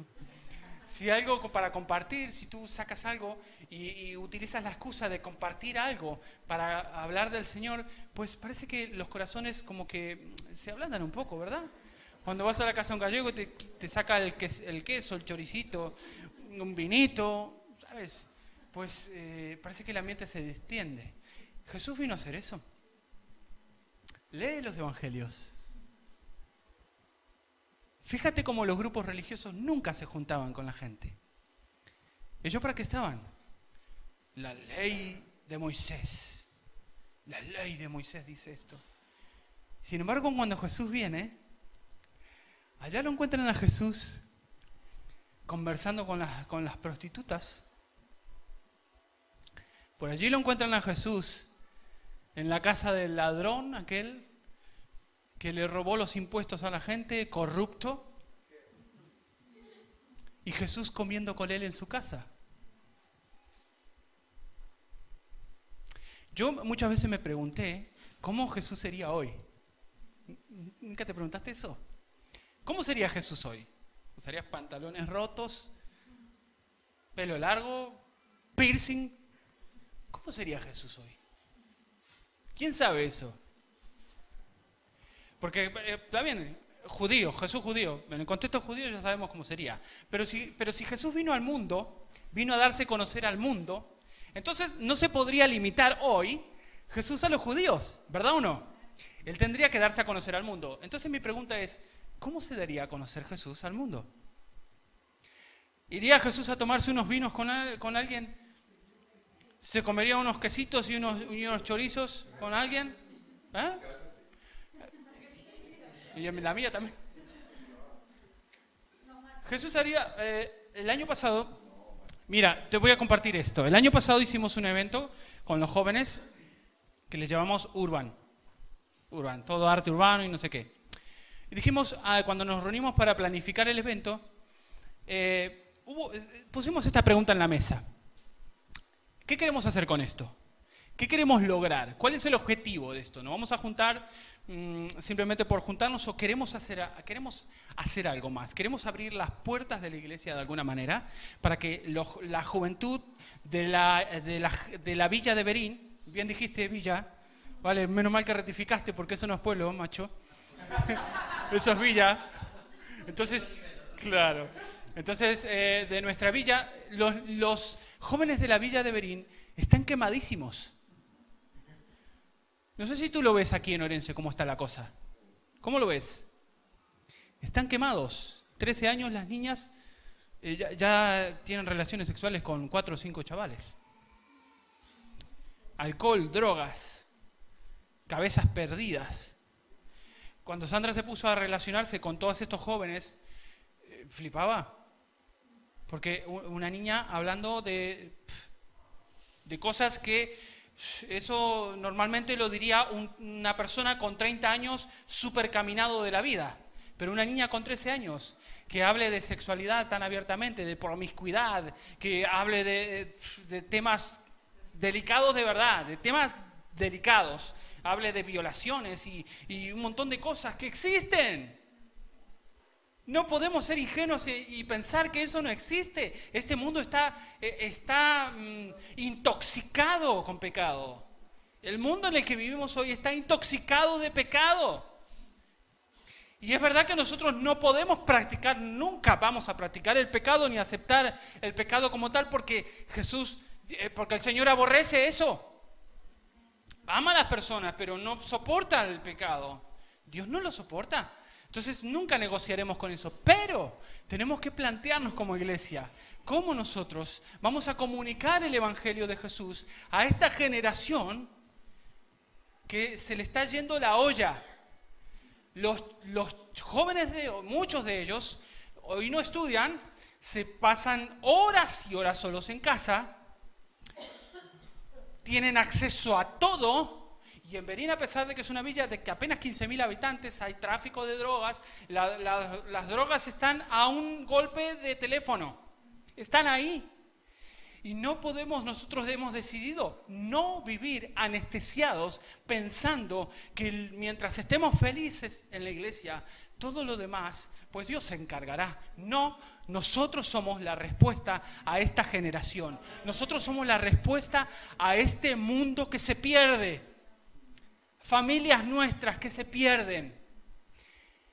Si hay algo para compartir, si tú sacas algo y utilizas la excusa de compartir algo para hablar del Señor, pues parece que los corazones como que se ablandan un poco, ¿verdad? Cuando vas a la casa de un gallego te saca el queso, el choricito, un vinito, ¿sabes? Pues parece que el ambiente se distiende. Jesús vino a hacer eso. Lee los evangelios. Fíjate cómo los grupos religiosos nunca se juntaban con la gente. ¿Ellos para qué estaban? La ley de Moisés. La ley de Moisés dice esto. Sin embargo, cuando Jesús viene, allá lo encuentran a Jesús conversando con las prostitutas. Por allí lo encuentran a Jesús en la casa del ladrón, aquel que le robó los impuestos a la gente, corrupto, y Jesús comiendo con él en su casa. Yo muchas veces me pregunté, ¿cómo Jesús sería hoy? ¿Nunca te preguntaste eso? ¿Cómo sería Jesús hoy? ¿Usarías pantalones rotos? ¿Pelo largo? ¿Piercing? ¿Cómo sería Jesús hoy? ¿Quién sabe eso? Porque está bien, judío, Jesús judío, en el contexto judío ya sabemos cómo sería. Pero si Jesús vino al mundo, vino a darse a conocer al mundo, entonces no se podría limitar hoy Jesús a los judíos, ¿verdad o no? Él tendría que darse a conocer al mundo. Entonces mi pregunta es, ¿cómo se daría a conocer Jesús al mundo? ¿Iría Jesús a tomarse unos vinos con alguien? ¿Se comería unos quesitos y unos chorizos con alguien? ¿Eh? Y la mía también. Jesús haría, el año pasado, mira, te voy a compartir esto. El año pasado hicimos un evento con los jóvenes que les llamamos Urban, todo arte urbano y no sé qué. Y dijimos, cuando nos reunimos para planificar el evento, pusimos esta pregunta en la mesa. ¿Qué queremos hacer con esto? ¿Qué queremos lograr? ¿Cuál es el objetivo de esto? ¿Nos vamos a juntar simplemente por juntarnos o queremos hacer algo más? ¿Queremos abrir las puertas de la iglesia de alguna manera para que la juventud de la villa de Berín, bien dijiste villa, vale, menos mal que rectificaste porque eso no es pueblo, macho, eso es villa, entonces, claro, entonces de nuestra villa, los jóvenes de la villa de Berín están quemadísimos. No sé si tú lo ves aquí en Orense, cómo está la cosa. ¿Cómo lo ves? Están quemados. 13 años las niñas ya tienen relaciones sexuales con 4 o 5 chavales. Alcohol, drogas, cabezas perdidas. Cuando Sandra se puso a relacionarse con todos estos jóvenes, flipaba. Porque una niña hablando de cosas que eso normalmente lo diría una persona con 30 años súper caminado de la vida. Pero una niña con 13 años que hable de sexualidad tan abiertamente, de promiscuidad, que hable de temas delicados de verdad, de temas delicados, hable de violaciones y un montón de cosas que existen. No podemos ser ingenuos y pensar que eso no existe. Este mundo está intoxicado con pecado. El mundo en el que vivimos hoy está intoxicado de pecado. Y es verdad que nosotros no podemos practicar, nunca vamos a practicar el pecado ni aceptar el pecado como tal porque el Señor aborrece eso. Ama a las personas, pero no soporta el pecado. Dios no lo soporta. Entonces nunca negociaremos con eso, pero tenemos que plantearnos como iglesia, ¿Cómo nosotros vamos a comunicar el Evangelio de Jesús a esta generación que se le está yendo la olla? Los jóvenes, muchos de ellos, hoy no estudian, se pasan horas y horas solos en casa, tienen acceso a todo, y en Berín, a pesar de que es una villa de que apenas 15.000 habitantes, hay tráfico de drogas, las drogas están a un golpe de teléfono, están ahí. Y no podemos, nosotros hemos decidido no vivir anestesiados pensando que mientras estemos felices en la iglesia, todo lo demás, pues Dios se encargará. No, nosotros somos la respuesta a esta generación. Nosotros somos la respuesta a este mundo que se pierde. Familias nuestras que se pierden.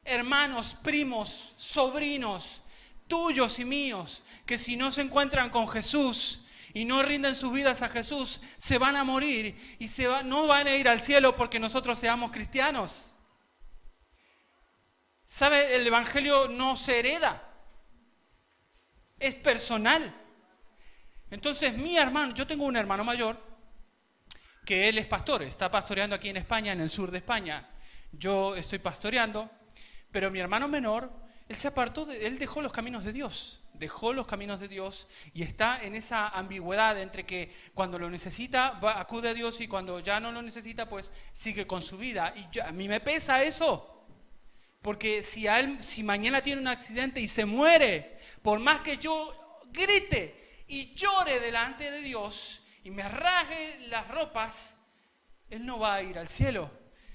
Hermanos, primos, sobrinos, tuyos y míos, que si no se encuentran con Jesús y no rinden sus vidas a Jesús, se van a morir y no van a ir al cielo porque nosotros seamos cristianos. ¿Sabe? El Evangelio no se hereda, es personal. Entonces mi hermano, yo tengo un hermano mayor que él es pastor, está pastoreando aquí en España, en el sur de España. Yo estoy pastoreando, pero mi hermano menor, él se apartó, él dejó los caminos de Dios. Dejó los caminos de Dios y está en esa ambigüedad entre que cuando lo necesita acude a Dios y cuando ya no lo necesita pues sigue con su vida. Y a mí me pesa eso, porque si mañana tiene un accidente y se muere, por más que yo grite y llore delante de Dios y me rasgue las ropas, él no va a ir al cielo.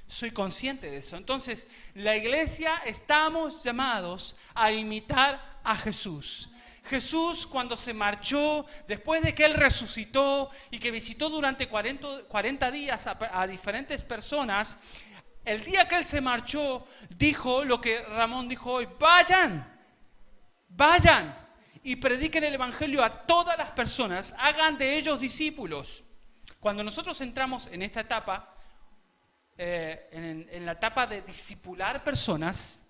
Soy consciente de eso. Entonces, la iglesia estamos llamados a imitar a Jesús. Jesús, cuando se marchó, después de que Él resucitó y que visitó durante 40 días a diferentes personas, el día que Él se marchó, dijo lo que Ramón dijo hoy: vayan y prediquen el Evangelio a todas las personas, hagan de ellos discípulos. Cuando nosotros entramos en esta etapa, en la etapa de discipular personas,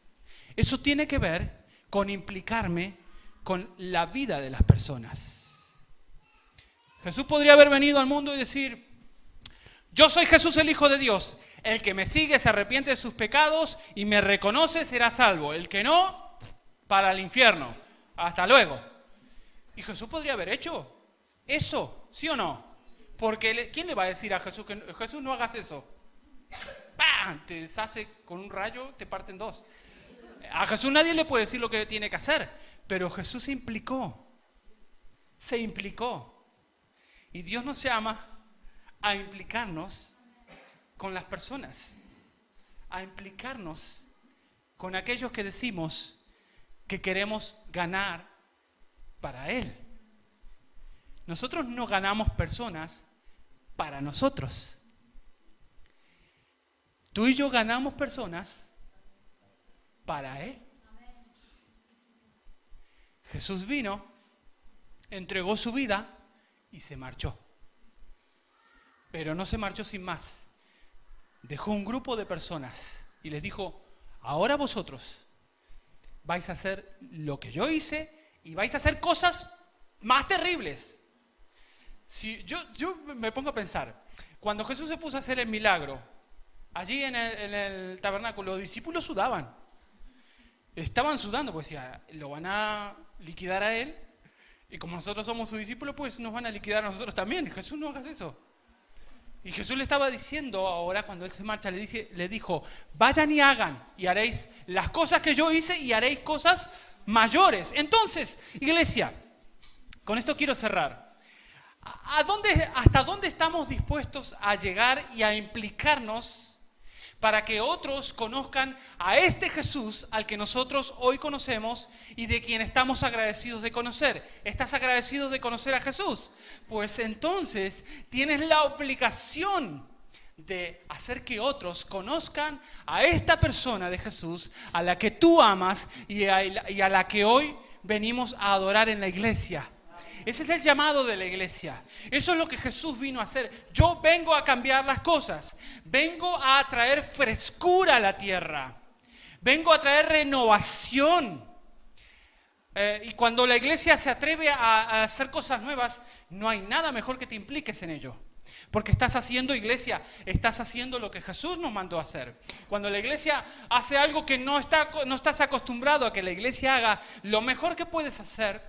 eso tiene que ver con implicarme con la vida de las personas. Jesús podría haber venido al mundo y decir: yo soy Jesús, el Hijo de Dios, el que me sigue se arrepiente de sus pecados y me reconoce será salvo, el que no, para el infierno, hasta luego. Y Jesús podría haber hecho eso, ¿sí o no? Porque ¿quién le va a decir a Jesús que Jesús no hagas eso? ¡Pam! Te deshace con un rayo, te parte en dos. A Jesús nadie le puede decir lo que tiene que hacer, pero Jesús se implicó. Y Dios nos llama a implicarnos con las personas, a implicarnos con aquellos que decimos que queremos ganar para Él. Nosotros no ganamos personas para nosotros. Tú y yo ganamos personas para Él. Jesús vino, entregó su vida y se marchó. Pero no se marchó sin más. Dejó un grupo de personas y les dijo: ahora vosotros vais a hacer lo que yo hice y vais a hacer cosas más terribles. Si yo me pongo a pensar, cuando Jesús se puso a hacer el milagro, allí en el tabernáculo, los discípulos sudaban. Estaban sudando, pues decía, lo van a liquidar a Él, y como nosotros somos sus discípulos, pues nos van a liquidar a nosotros también. Jesús, no hagas eso. Y Jesús le estaba diciendo ahora, cuando Él se marcha, le dijo: vayan y hagan, y haréis las cosas que yo hice, y haréis cosas mayores. Entonces, iglesia, con esto quiero cerrar. ¿Hasta dónde estamos dispuestos a llegar y a implicarnos para que otros conozcan a este Jesús al que nosotros hoy conocemos y de quien estamos agradecidos de conocer? ¿Estás agradecido de conocer a Jesús? Pues entonces tienes la obligación de hacer que otros conozcan a esta persona de Jesús, a la que tú amas y a la que hoy venimos a adorar en la iglesia. Ese es el llamado de la iglesia. Eso es lo que Jesús vino a hacer. Yo vengo a cambiar las cosas. Vengo a traer frescura a la tierra. Vengo a traer renovación. Y cuando la iglesia se atreve a hacer cosas nuevas, no hay nada mejor que te impliques en ello. Porque estás haciendo iglesia, estás haciendo lo que Jesús nos mandó a hacer. Cuando la iglesia hace algo que no estás acostumbrado a que la iglesia haga, lo mejor que puedes hacer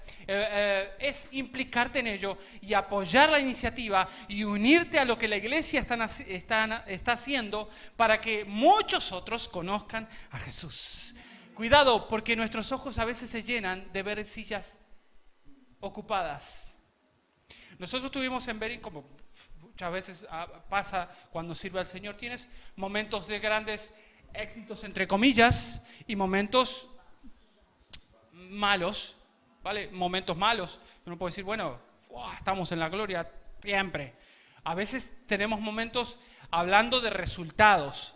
es implicarte en ello y apoyar la iniciativa y unirte a lo que la iglesia está haciendo para que muchos otros conozcan a Jesús. Cuidado, porque nuestros ojos a veces se llenan de ver sillas ocupadas. Nosotros estuvimos en Berín, como muchas veces pasa cuando sirve al Señor, tienes momentos de grandes éxitos, entre comillas, y momentos malos, ¿vale? Momentos malos. Uno puede decir, bueno, estamos en la gloria siempre. A veces tenemos momentos hablando de resultados,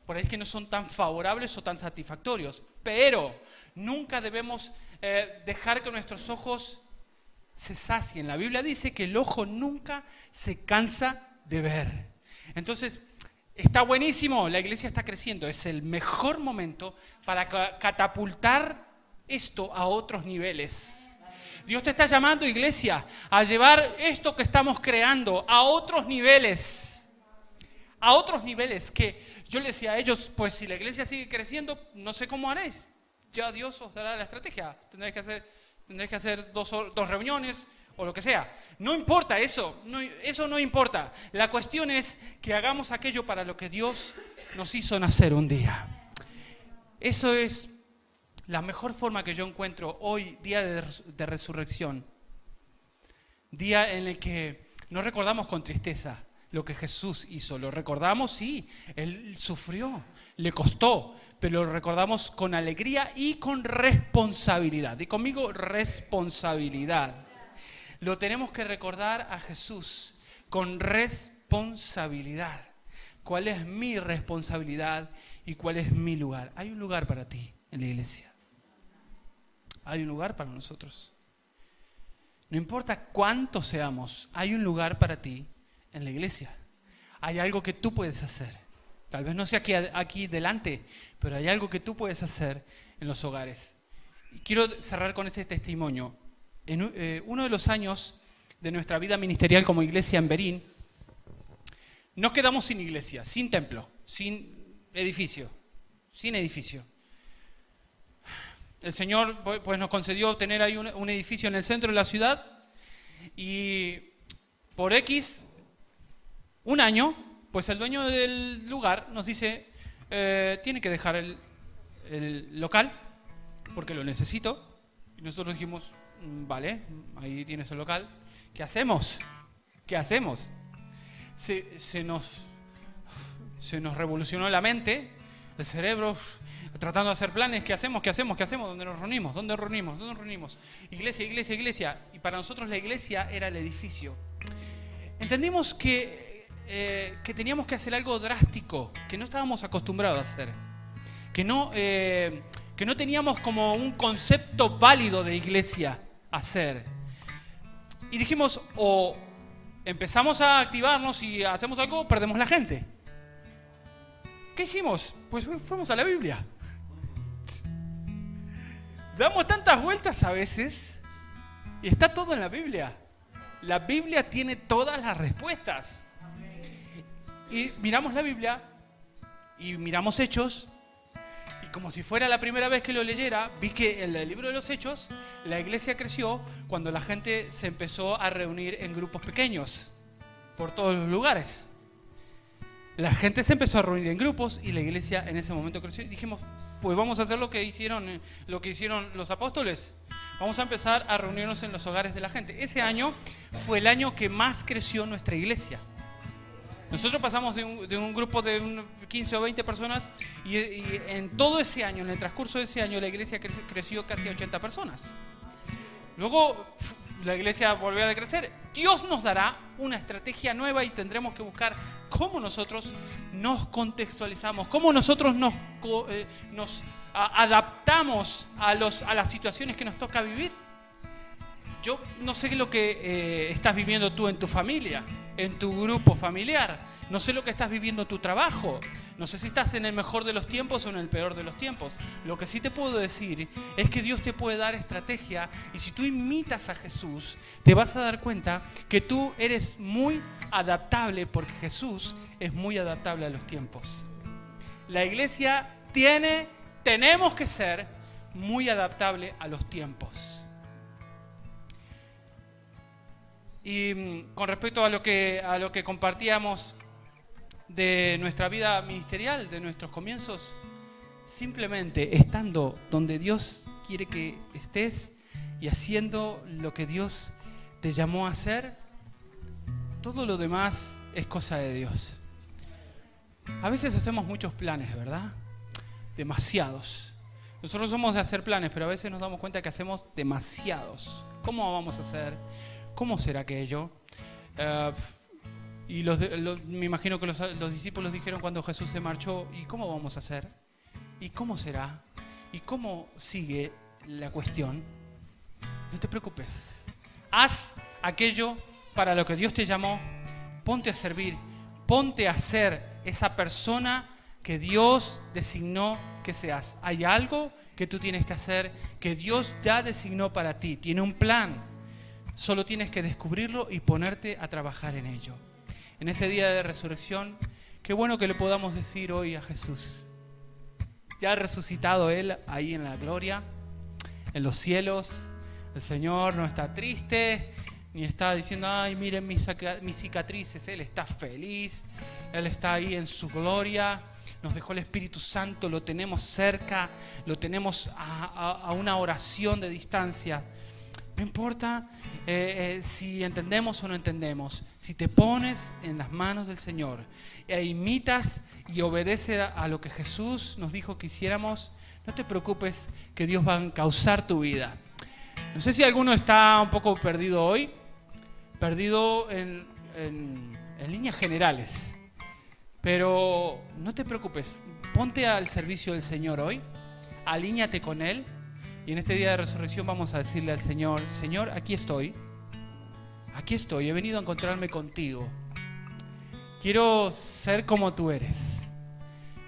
por ahí es que no son tan favorables o tan satisfactorios, pero nunca debemos dejar que nuestros ojos se sacien. La Biblia dice que el ojo nunca se cansa de ver. Entonces, está buenísimo, la iglesia está creciendo, es el mejor momento para catapultar esto a otros niveles. Dios te está llamando, iglesia, a llevar esto que estamos creando a otros niveles. A otros niveles que yo les decía a ellos, pues si la iglesia sigue creciendo, no sé cómo haréis. Ya Dios os dará la estrategia. Tendréis que hacer dos reuniones o lo que sea. No importa eso, eso no importa. La cuestión es que hagamos aquello para lo que Dios nos hizo nacer un día. Eso es la mejor forma que yo encuentro hoy, día de resurrección. Día en el que no recordamos con tristeza lo que Jesús hizo. Lo recordamos, sí, Él sufrió, le costó, pero lo recordamos con alegría y con responsabilidad. Y conmigo, responsabilidad. Lo tenemos que recordar a Jesús con responsabilidad. ¿Cuál es mi responsabilidad y cuál es mi lugar? Hay un lugar para ti en la iglesia. Hay un lugar para nosotros. No importa cuántos seamos, hay un lugar para ti en la iglesia. Hay algo que tú puedes hacer. Tal vez no sea aquí delante, pero hay algo que tú puedes hacer en los hogares. Y quiero cerrar con este testimonio. En uno de los años de nuestra vida ministerial como iglesia en Berín, nos quedamos sin iglesia, sin templo, sin edificio. El Señor pues, nos concedió tener ahí un edificio en el centro de la ciudad y por un año, pues el dueño del lugar nos dice, tiene que dejar el local porque lo necesito. Y nosotros dijimos, vale, ahí tienes el local. ¿Qué hacemos? Se nos revolucionó la mente, el cerebro, tratando de hacer planes. ¿Qué hacemos? ¿Dónde nos reunimos? Iglesia. Y para nosotros la iglesia era el edificio. Entendimos que teníamos que hacer algo drástico, que no estábamos acostumbrados a hacer, que no teníamos como un concepto válido de iglesia hacer. Y dijimos, o empezamos a activarnos y hacemos algo, o perdemos la gente. ¿Qué hicimos? Pues fuimos a la Biblia. Damos tantas vueltas a veces y está todo en la Biblia. La Biblia tiene todas las respuestas. Y miramos la Biblia y miramos Hechos y como si fuera la primera vez que lo leyera, vi que en el libro de los Hechos la iglesia creció cuando la gente se empezó a reunir en grupos pequeños por todos los lugares. La gente se empezó a reunir en grupos y la iglesia en ese momento creció y dijimos, pues vamos a hacer lo que hicieron los apóstoles. Vamos a empezar a reunirnos en los hogares de la gente. Ese año fue el año que más creció nuestra iglesia. Nosotros pasamos de un grupo de 15 o 20 personas y en todo ese año, en el transcurso de ese año, la iglesia creció casi a 80 personas. Luego la iglesia volvió a decrecer. Dios nos dará una estrategia nueva y tendremos que buscar cómo nosotros nos contextualizamos, cómo nosotros nos adaptamos a las situaciones que nos toca vivir. Yo no sé lo que estás viviendo tú en tu familia, en tu grupo familiar, No sé lo que estás viviendo en tu trabajo. No sé si estás en el mejor de los tiempos o en el peor de los tiempos. Lo que sí te puedo decir es que Dios te puede dar estrategia, y si tú imitas a Jesús, te vas a dar cuenta que tú eres muy adaptable, porque Jesús es muy adaptable a los tiempos. La iglesia tenemos que ser muy adaptable a los tiempos. Y con respecto a lo que compartíamos de nuestra vida ministerial, de nuestros comienzos, simplemente estando donde Dios quiere que estés y haciendo lo que Dios te llamó a hacer, todo lo demás es cosa de Dios. A veces hacemos muchos planes, ¿verdad? Demasiados. Nosotros somos de hacer planes, pero a veces nos damos cuenta que hacemos demasiados. ¿Cómo vamos a hacer? ¿Cómo será aquello? Y me imagino que los discípulos dijeron cuando Jesús se marchó: ¿y cómo vamos a hacer? ¿Y cómo será? ¿Y cómo sigue la cuestión? No te preocupes. Haz aquello para lo que Dios te llamó. Ponte a servir. Ponte a ser esa persona que Dios designó que seas. Hay algo que tú tienes que hacer que Dios ya designó para ti. Tiene un plan. Solo tienes que descubrirlo y ponerte a trabajar en ello. En este día de resurrección, qué bueno que le podamos decir hoy a Jesús. Ya ha resucitado Él ahí en la gloria, en los cielos. El Señor no está triste, ni está diciendo: ay, miren mis cicatrices. Él está feliz, Él está ahí en su gloria. Nos dejó el Espíritu Santo, lo tenemos cerca, lo tenemos a una oración de distancia. No importa si entendemos o no entendemos. Si te pones en las manos del Señor e imitas y obedeces a lo que Jesús nos dijo que hiciéramos, no te preocupes, que Dios va a encauzar tu vida. No sé si alguno está un poco perdido hoy, perdido en líneas generales, pero no te preocupes, ponte al servicio del Señor hoy, alíñate con Él. Y en este día de resurrección vamos a decirle al Señor: Señor, aquí estoy, he venido a encontrarme contigo. Quiero ser como tú eres,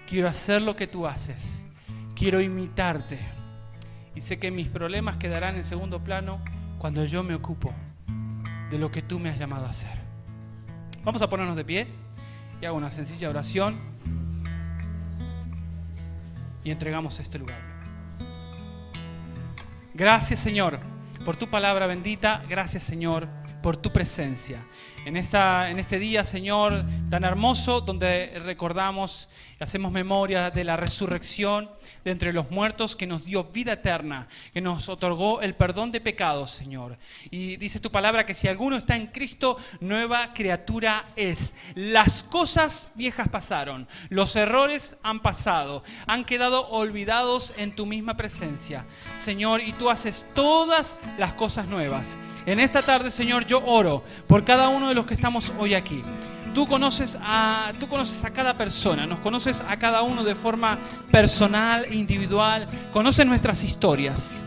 quiero hacer lo que tú haces, quiero imitarte. Y sé que mis problemas quedarán en segundo plano cuando yo me ocupo de lo que tú me has llamado a hacer. Vamos a ponernos de pie y hago una sencilla oración y entregamos este lugar. Gracias, Señor, por tu palabra bendita. Gracias, Señor, por tu presencia. En este día, Señor, tan hermoso, donde recordamos y hacemos memoria de la resurrección de entre los muertos, que nos dio vida eterna, que nos otorgó el perdón de pecados, Señor. Y dice tu palabra que si alguno está en Cristo, nueva criatura es. Las cosas viejas pasaron, los errores han pasado, han quedado olvidados en tu misma presencia, Señor, y tú haces todas las cosas nuevas. En esta tarde, Señor, yo oro por cada uno de los que estamos hoy aquí. Tú conoces a cada persona, nos conoces a cada uno de forma personal, individual, conoces nuestras historias,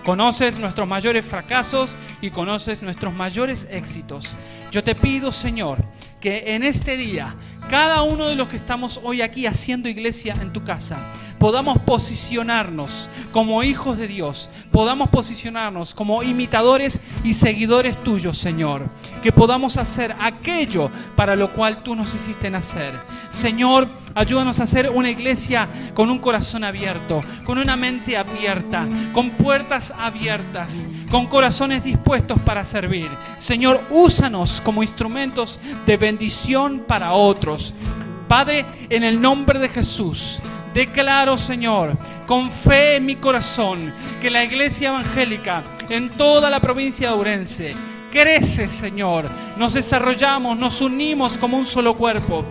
conoces nuestros mayores fracasos y conoces nuestros mayores éxitos. Yo te pido, Señor, que en este día, cada uno de los que estamos hoy aquí haciendo iglesia en tu casa, podamos posicionarnos como hijos de Dios, podamos posicionarnos como imitadores y seguidores tuyos, Señor. Que podamos hacer aquello para lo cual tú nos hiciste nacer. Señor, ayúdanos a hacer una iglesia con un corazón abierto, con una mente abierta, con puertas abiertas, con corazones dispuestos para servir. Señor, úsanos como instrumentos de bendición para otros. Padre, en el nombre de Jesús, declaro, Señor, con fe en mi corazón, que la iglesia evangélica en toda la provincia de Ourense crece, Señor. Nos desarrollamos, nos unimos como un solo cuerpo.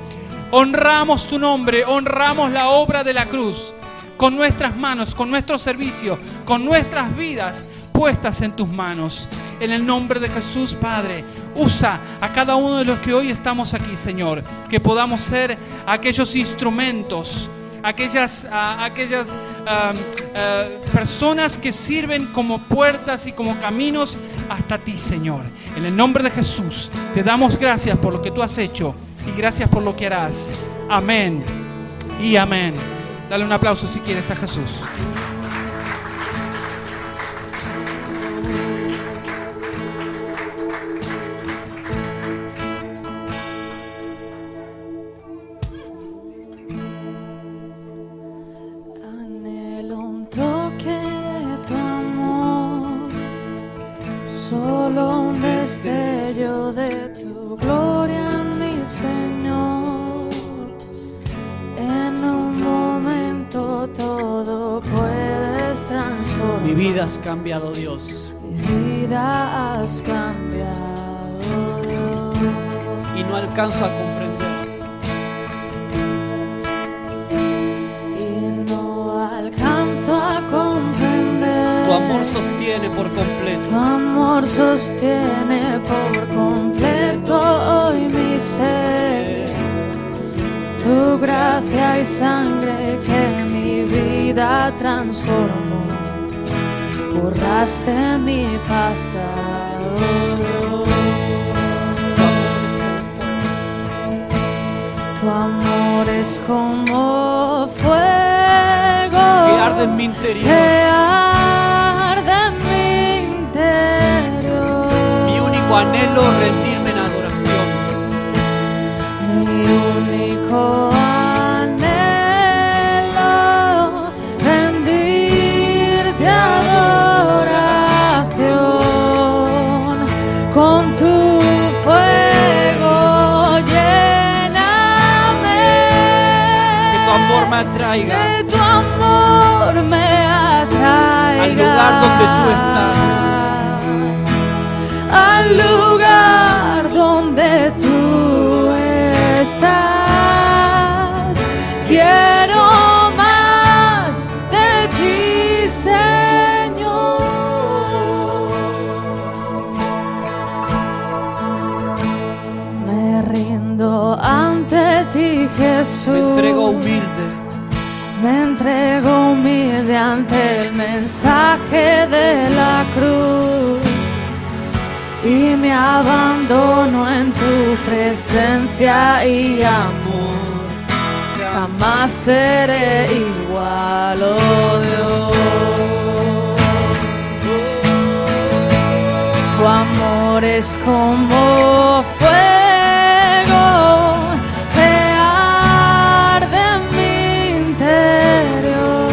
Honramos tu nombre, honramos la obra de la cruz con nuestras manos, con nuestro servicio, con nuestras vidas puestas en tus manos. En el nombre de Jesús, Padre, usa a cada uno de los que hoy estamos aquí, Señor, que podamos ser aquellos instrumentos, aquellas personas que sirven como puertas y como caminos hasta ti, Señor. En el nombre de Jesús, te damos gracias por lo que tú has hecho y gracias por lo que harás. Amén y amén. Dale un aplauso si quieres a Jesús. Solo un destello de tu gloria, mi Señor. En un momento todo puedes transformar. Mi vida has cambiado, Dios. Mi vida has cambiado, Dios. Y no alcanzo a comprender. Y no alcanzo a comprender. Tu amor sostiene por completo. Tu amor sostiene por completo hoy mi ser. Tu gracia y sangre que mi vida transformó. Borraste mi pasado. Tu amor es como fuego Que arde en mi interior. que arde en mi interior. Mi único anhelo rendirme en adoración. Mi único anhelo rendirte adoración. Con tu fuego lléname. Que tu amor me atraiga Que tu amor me atraiga al lugar donde tú estás. Al lugar donde tú estás. Quiero más de ti, Señor. Me rindo ante ti, Jesús. Me entrego humilde. Me entrego humilde ante el mensaje de la cruz y me abandono en tu presencia y amor. Jamás seré igual, oh Dios. Tu amor es como fuego que arde en mi interior.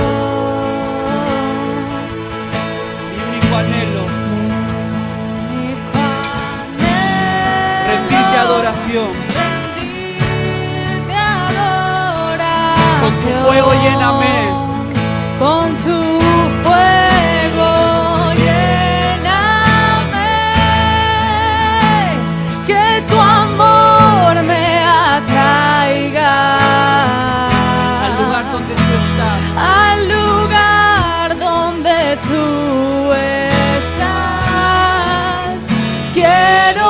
Mi único anhelo Mi único anhelo, rendirte adoración. rendirte adoración. Con tu fuego lléname. Con tu fuego lléname. Que tu amor me atraiga Al lugar donde tú estás. al lugar donde tú estás. Quiero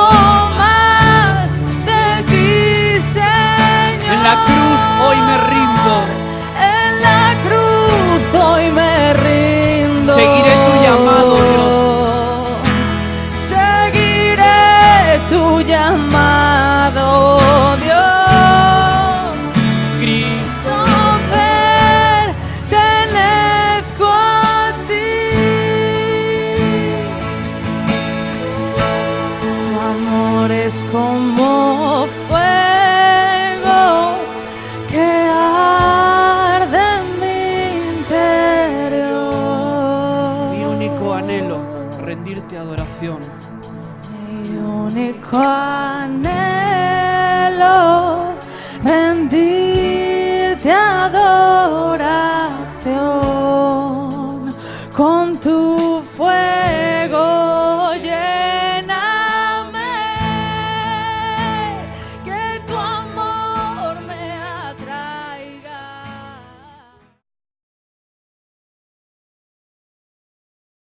más de ti, Señor. En la cruz hoy me rindo. En la cruz hoy me rindo. Seguiré tu llamado, Seguiré tu llamado, Dios. Cristo. No pertenezco a ti. Tu amor es como fuego que arde en mi interior. Mi único anhelo rendirte adoración. Mi único anhelo rendirte adoración. Con tu fuego